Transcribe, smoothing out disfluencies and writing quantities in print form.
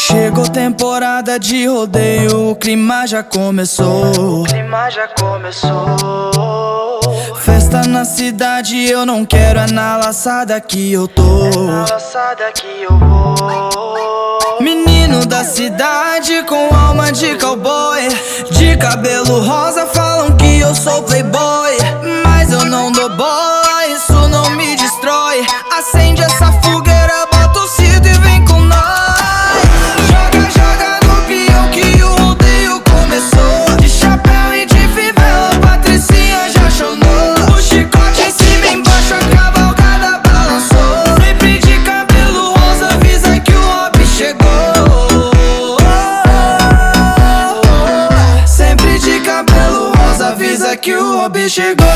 Chegou temporada de rodeio, o clima já começou. Festa na cidade, eu não quero, é na laçada que eu tô. Menino da cidade com alma de cowboy, de cabelo rosa, falam que eu sou playboy. Mas eu não dou bola, isso não me destrói. Acende essa fogueira, bota o cinto e vem com nós. Joga, joga no peão que o rodeio começou. De chapéu e de fivela, Patricinha já chonou. O chicote em cima e embaixo, a cavalgada balançou. Sempre de cabelo rosa, avisa que o hobby chegou. Sempre de cabelo rosa, avisa que o hobby chegou.